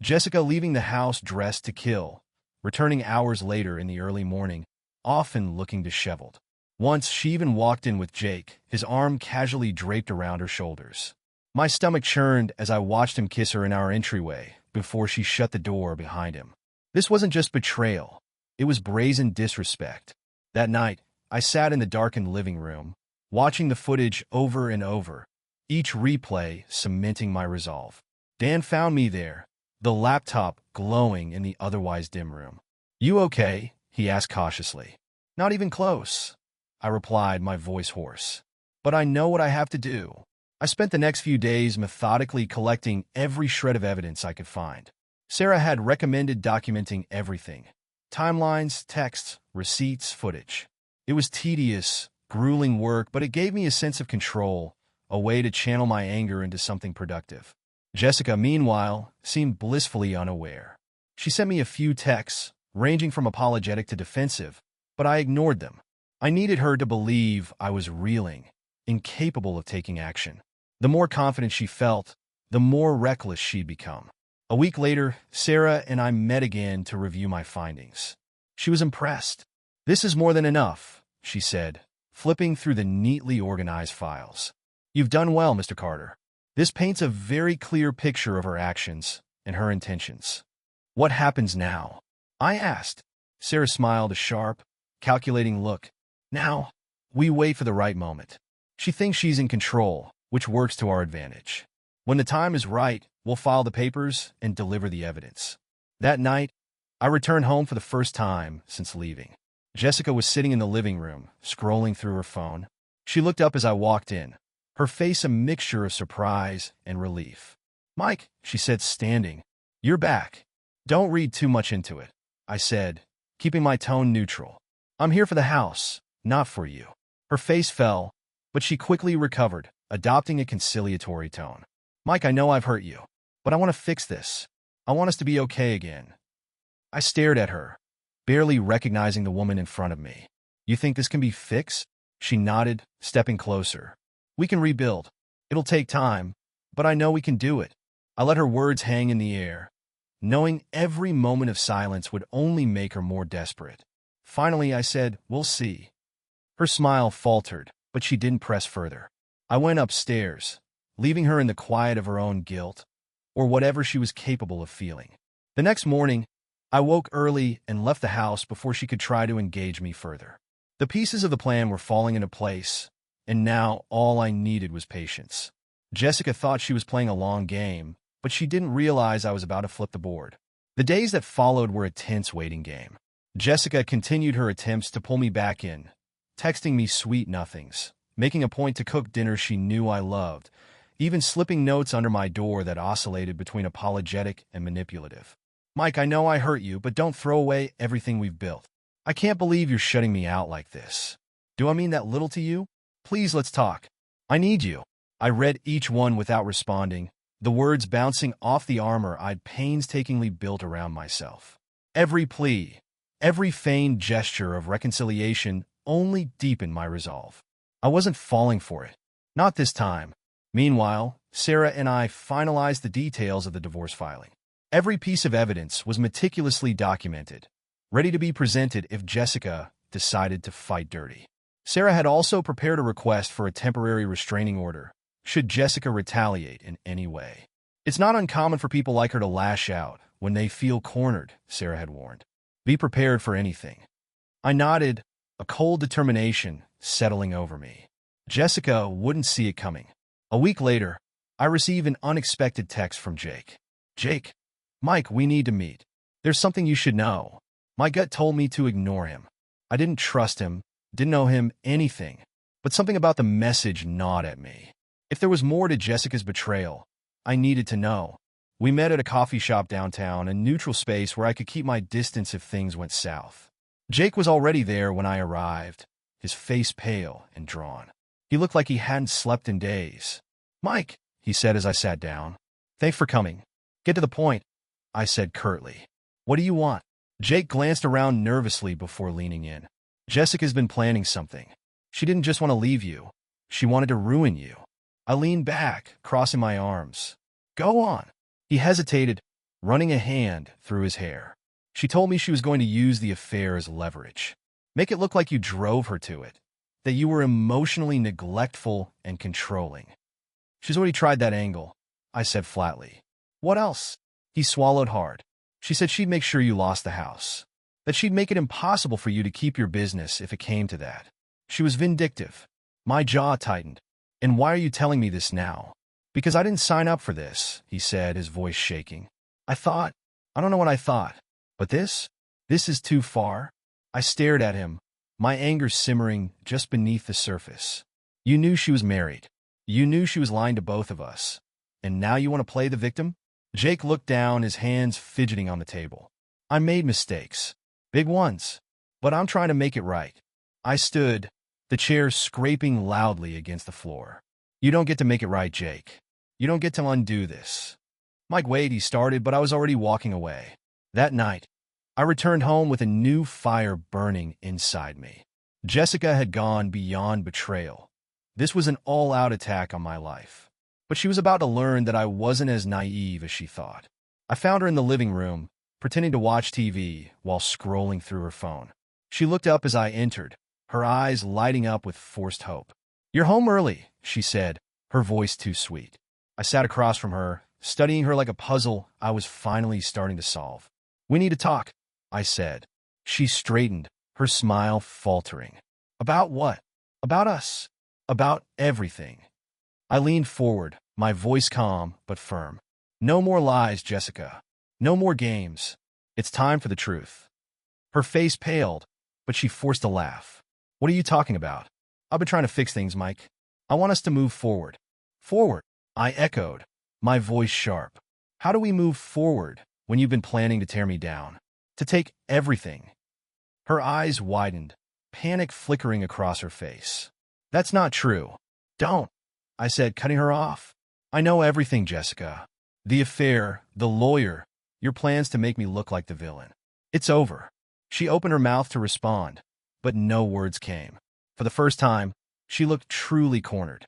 Jessica leaving the house dressed to kill, returning hours later in the early morning, often looking disheveled. Once she even walked in with Jake, his arm casually draped around her shoulders. My stomach churned as I watched him kiss her in our entryway before she shut the door behind him. This wasn't just betrayal. It was brazen disrespect. That night, I sat in the darkened living room, watching the footage over and over, each replay cementing my resolve. Dan found me there, the laptop glowing in the otherwise dim room. "You okay?" he asked cautiously. "Not even close," I replied, my voice hoarse. "But I know what I have to do." I spent the next few days methodically collecting every shred of evidence I could find. Sarah had recommended documenting everything: timelines, texts, receipts, footage. It was tedious, grueling work, but it gave me a sense of control, a way to channel my anger into something productive. Jessica, meanwhile, seemed blissfully unaware. She sent me a few texts, ranging from apologetic to defensive, but I ignored them. I needed her to believe I was reeling, incapable of taking action. The more confident she felt, the more reckless she'd become. A week later, Sarah and I met again to review my findings. She was impressed. "This is more than enough," she said, flipping through the neatly organized files. "You've done well, Mr. Carter. This paints a very clear picture of her actions and her intentions." "What happens now?" I asked. Sarah smiled, a sharp, calculating look. "Now, we wait for the right moment. She thinks she's in control, which works to our advantage. When the time is right, we'll file the papers and deliver the evidence." That night, I returned home for the first time since leaving. Jessica was sitting in the living room, scrolling through her phone. She looked up as I walked in, her face a mixture of surprise and relief. "Mike," she said, standing, "you're back." "Don't read too much into it," I said, keeping my tone neutral. "I'm here for the house, not for you." Her face fell, but she quickly recovered, adopting a conciliatory tone. "Mike, I know I've hurt you, but I want to fix this. I want us to be okay again." I stared at her, barely recognizing the woman in front of me. "You think this can be fixed?" She nodded, stepping closer. "We can rebuild. It'll take time, but I know we can do it." I let her words hang in the air, knowing every moment of silence would only make her more desperate. Finally, I said, "We'll see." Her smile faltered, but she didn't press further. I went upstairs, leaving her in the quiet of her own guilt, or whatever she was capable of feeling. The next morning, I woke early and left the house before she could try to engage me further. The pieces of the plan were falling into place, and now all I needed was patience. Jessica thought she was playing a long game, but she didn't realize I was about to flip the board. The days that followed were a tense waiting game. Jessica continued her attempts to pull me back in, texting me sweet nothings, making a point to cook dinner she knew I loved, even slipping notes under my door that oscillated between apologetic and manipulative. Mike, I know I hurt you, but don't throw away everything we've built. I can't believe you're shutting me out like this. Do I mean that little to you? Please, let's talk. I need you. I read each one without responding, the words bouncing off the armor I'd painstakingly built around myself. Every plea, every feigned gesture of reconciliation only deepened my resolve. I wasn't falling for it. Not this time. Meanwhile, Sarah and I finalized the details of the divorce filing. Every piece of evidence was meticulously documented, ready to be presented if Jessica decided to fight dirty. Sarah had also prepared a request for a temporary restraining order, should Jessica retaliate in any way. It's not uncommon for people like her to lash out when they feel cornered, Sarah had warned. Be prepared for anything. I nodded, a cold determination settling over me. Jessica wouldn't see it coming. A week later, I received an unexpected text from Jake. Jake, Mike, we need to meet. There's something you should know. My gut told me to ignore him. I didn't trust him, didn't know him anything, but something about the message gnawed at me. If there was more to Jessica's betrayal, I needed to know. We met at a coffee shop downtown, a neutral space where I could keep my distance if things went south. Jake was already there when I arrived, his face pale and drawn. He looked like he hadn't slept in days. Mike, he said as I sat down. Thanks for coming. Get to the point, I said curtly. What do you want? Jake glanced around nervously before leaning in. Jessica's been planning something. She didn't just want to leave you. She wanted to ruin you. I leaned back, crossing my arms. Go on. He hesitated, running a hand through his hair. She told me she was going to use the affair as leverage. Make it look like you drove her to it, that you were emotionally neglectful and controlling. She's already tried that angle, I said flatly. What else? He swallowed hard. She said she'd make sure you lost the house, that she'd make it impossible for you to keep your business if it came to that. She was vindictive. My jaw tightened. And why are you telling me this now? Because I didn't sign up for this, he said, his voice shaking. I don't know what I thought, but this is too far. I stared at him, my anger simmering just beneath the surface. You knew she was married. You knew she was lying to both of us. And now you want to play the victim? Jake looked down, his hands fidgeting on the table. I made mistakes. Big ones. But I'm trying to make it right. I stood, the chair scraping loudly against the floor. You don't get to make it right, Jake. You don't get to undo this. Mike, wait, he started, but I was already walking away. That night, I returned home with a new fire burning inside me. Jessica had gone beyond betrayal. This was an all-out attack on my life. But she was about to learn that I wasn't as naive as she thought. I found her in the living room, pretending to watch TV while scrolling through her phone. She looked up as I entered, her eyes lighting up with forced hope. You're home early, she said, her voice too sweet. I sat across from her, studying her like a puzzle I was finally starting to solve. We need to talk, I said. She straightened, her smile faltering. About what? About us. About everything. I leaned forward, my voice calm but firm. No more lies, Jessica. No more games. It's time for the truth. Her face paled, but she forced a laugh. What are you talking about? I've been trying to fix things, Mike. I want us to move forward. Forward, I echoed, my voice sharp. How do we move forward when you've been planning to tear me down? To take everything? Her eyes widened, panic flickering across her face. That's not true. Don't, I said, cutting her off. I know everything, Jessica. The affair, the lawyer, your plans to make me look like the villain. It's over. She opened her mouth to respond, but no words came. For the first time, she looked truly cornered.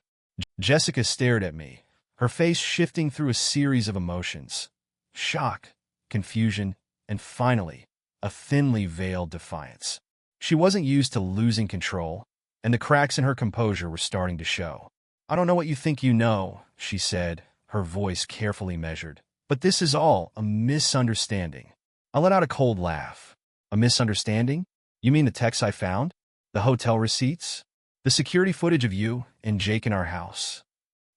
Jessica stared at me, her face shifting through a series of emotions. Shock, confusion, and finally, a thinly veiled defiance. She wasn't used to losing control, and the cracks in her composure were starting to show. I don't know what you think you know, she said, her voice carefully measured. But this is all a misunderstanding. I let out a cold laugh. A misunderstanding? You mean the texts I found? The hotel receipts? The security footage of you and Jake in our house?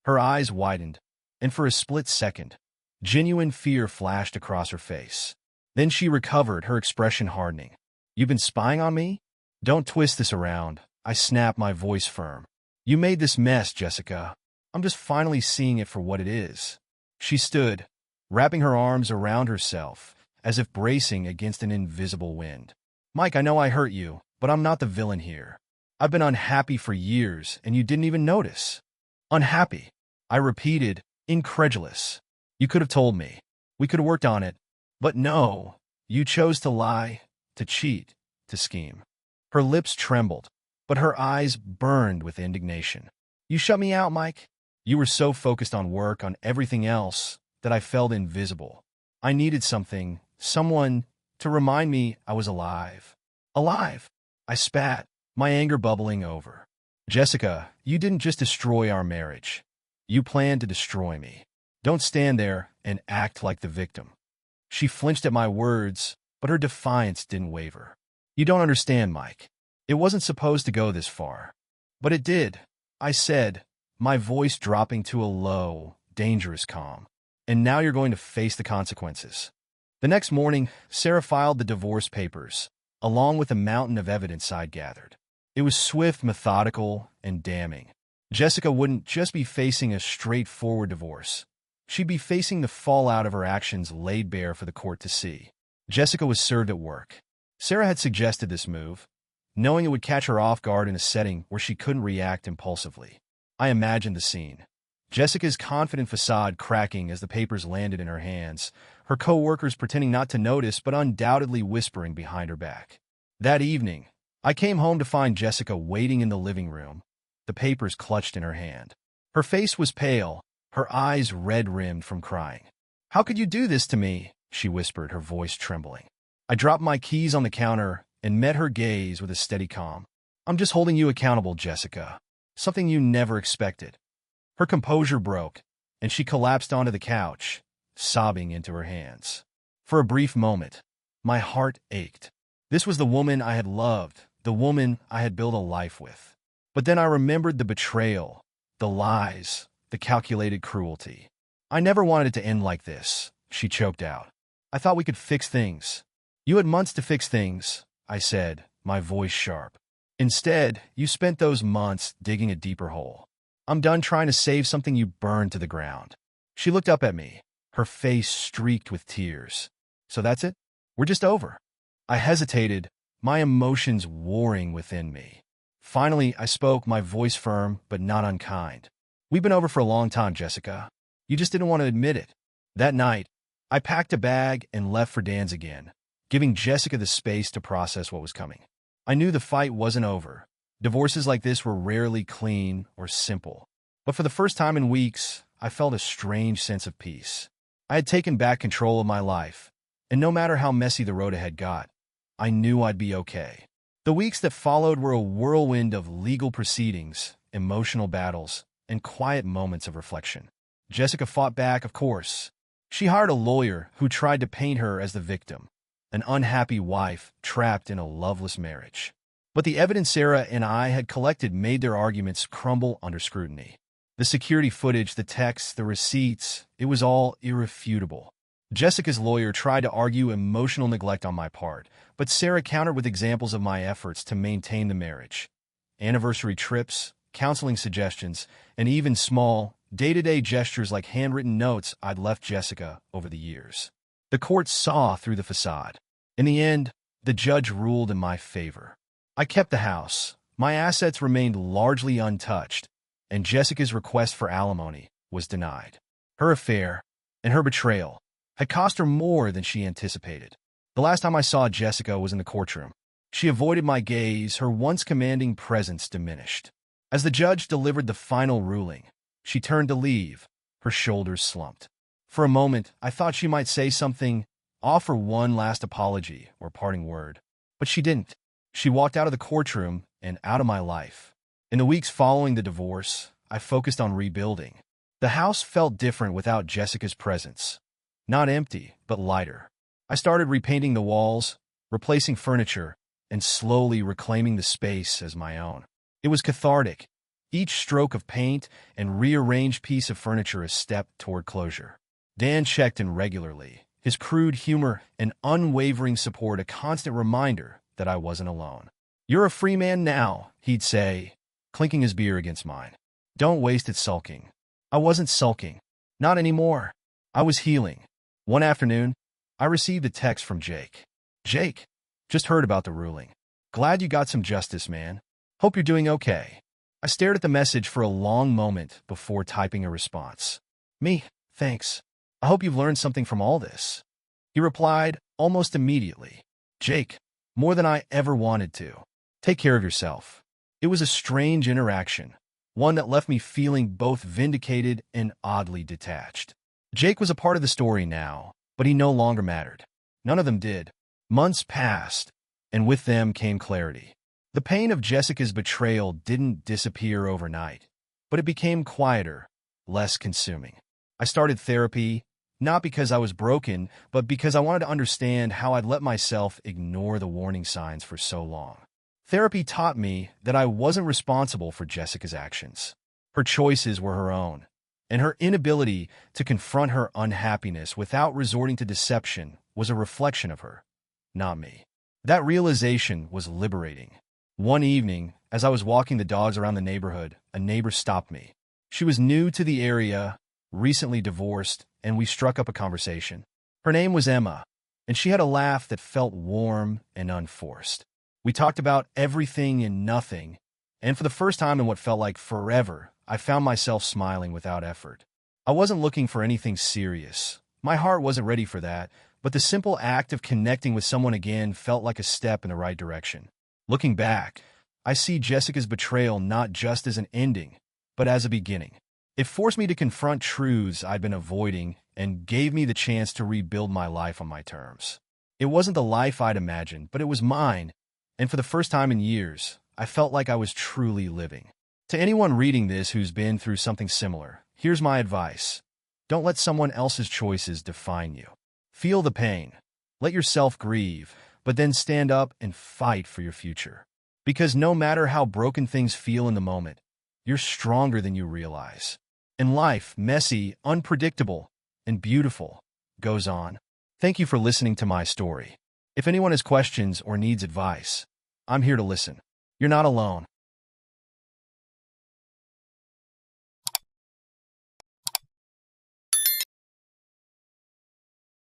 Her eyes widened, and for a split second, genuine fear flashed across her face. Then she recovered, her expression hardening. You've been spying on me? Don't twist this around. I snapped, my voice firm. You made this mess, Jessica. I'm just finally seeing it for what it is. She stood, wrapping her arms around herself, as if bracing against an invisible wind. Mike, I know I hurt you, but I'm not the villain here. I've been unhappy for years, and you didn't even notice. Unhappy, I repeated, incredulous. You could have told me. We could have worked on it. But no, you chose to lie, to cheat, to scheme. Her lips trembled, but her eyes burned with indignation. You shut me out, Mike. You were so focused on work, on everything else, that I felt invisible. I needed something, someone, to remind me I was alive. Alive! I spat, my anger bubbling over. Jessica, you didn't just destroy our marriage. You planned to destroy me. Don't stand there and act like the victim. She flinched at my words, but her defiance didn't waver. You don't understand, Mike. It wasn't supposed to go this far. But it did, I said, my voice dropping to a low, dangerous calm. And now you're going to face the consequences. The next morning, Sarah filed the divorce papers, along with a mountain of evidence I'd gathered. It was swift, methodical, and damning. Jessica wouldn't just be facing a straightforward divorce. She'd be facing the fallout of her actions laid bare for the court to see. Jessica was served at work. Sarah had suggested this move, knowing it would catch her off guard in a setting where she couldn't react impulsively. I imagined the scene. Jessica's confident facade cracking as the papers landed in her hands, her co-workers pretending not to notice but undoubtedly whispering behind her back. That evening, I came home to find Jessica waiting in the living room, the papers clutched in her hand. Her face was pale, her eyes red-rimmed from crying. How could you do this to me? She whispered, her voice trembling. I dropped my keys on the counter and met her gaze with a steady calm. I'm just holding you accountable, Jessica. Something you never expected. Her composure broke, and she collapsed onto the couch, sobbing into her hands. For a brief moment, my heart ached. This was the woman I had loved, the woman I had built a life with. But then I remembered the betrayal, the lies, the calculated cruelty. I never wanted it to end like this, she choked out. I thought we could fix things. You had months to fix things, I said, my voice sharp. Instead, you spent those months digging a deeper hole. I'm done trying to save something you burned to the ground. She looked up at me, her face streaked with tears. So that's it? We're just over. I hesitated, my emotions warring within me. Finally, I spoke, my voice firm but not unkind. We've been over for a long time, Jessica. You just didn't want to admit it. That night, I packed a bag and left for Dan's again, giving Jessica the space to process what was coming. I knew the fight wasn't over. Divorces like this were rarely clean or simple. But for the first time in weeks, I felt a strange sense of peace. I had taken back control of my life, and no matter how messy the road ahead got, I knew I'd be okay. The weeks that followed were a whirlwind of legal proceedings, emotional battles, and quiet moments of reflection. Jessica fought back, of course. She hired a lawyer who tried to paint her as the victim, an unhappy wife trapped in a loveless marriage. But the evidence Sarah and I had collected made their arguments crumble under scrutiny. The security footage, the texts, the receipts, it was all irrefutable. Jessica's lawyer tried to argue emotional neglect on my part, but Sarah countered with examples of my efforts to maintain the marriage. Anniversary trips, counseling suggestions, and even small, day-to-day gestures like handwritten notes I'd left Jessica over the years. The court saw through the facade. In the end, the judge ruled in my favor. I kept the house, my assets remained largely untouched, and Jessica's request for alimony was denied. Her affair, and her betrayal, had cost her more than she anticipated. The last time I saw Jessica was in the courtroom. She avoided my gaze, her once commanding presence diminished. As the judge delivered the final ruling, she turned to leave, her shoulders slumped. For a moment, I thought she might say something, offer one last apology or parting word. But she didn't. She walked out of the courtroom and out of my life. In the weeks following the divorce, I focused on rebuilding. The house felt different without Jessica's presence. Not empty, but lighter. I started repainting the walls, replacing furniture, and slowly reclaiming the space as my own. It was cathartic, each stroke of paint and rearranged piece of furniture a step toward closure. Dan checked in regularly, his crude humor and unwavering support a constant reminder that I wasn't alone. "You're a free man now," he'd say, clinking his beer against mine. "Don't waste it sulking." I wasn't sulking. Not anymore. I was healing. One afternoon, I received a text from Jake. "Jake, just heard about the ruling. Glad you got some justice, man. Hope you're doing okay." I stared at the message for a long moment before typing a response. "Me, thanks. I hope you've learned something from all this." He replied almost immediately. "Jake, more than I ever wanted to. Take care of yourself." It was a strange interaction, one that left me feeling both vindicated and oddly detached. Jake was a part of the story now, but he no longer mattered. None of them did. Months passed, and with them came clarity. The pain of Jessica's betrayal didn't disappear overnight, but it became quieter, less consuming. I started therapy, not because I was broken, but because I wanted to understand how I'd let myself ignore the warning signs for so long. Therapy taught me that I wasn't responsible for Jessica's actions. Her choices were her own, and her inability to confront her unhappiness without resorting to deception was a reflection of her, not me. That realization was liberating. One evening, as I was walking the dogs around the neighborhood, a neighbor stopped me. She was new to the area, recently divorced, and we struck up a conversation. Her name was Emma, and she had a laugh that felt warm and unforced. We talked about everything and nothing, and for the first time in what felt like forever, I found myself smiling without effort. I wasn't looking for anything serious. My heart wasn't ready for that, but the simple act of connecting with someone again felt like a step in the right direction. Looking back, I see Jessica's betrayal not just as an ending, but as a beginning. It forced me to confront truths I'd been avoiding and gave me the chance to rebuild my life on my terms. It wasn't the life I'd imagined, but it was mine, and for the first time in years, I felt like I was truly living. To anyone reading this who's been through something similar, here's my advice. Don't let someone else's choices define you. Feel the pain. Let yourself grieve, but then stand up and fight for your future. Because no matter how broken things feel in the moment, you're stronger than you realize. And life, messy, unpredictable, and beautiful, goes on. Thank you for listening to my story. If anyone has questions or needs advice, I'm here to listen. You're not alone.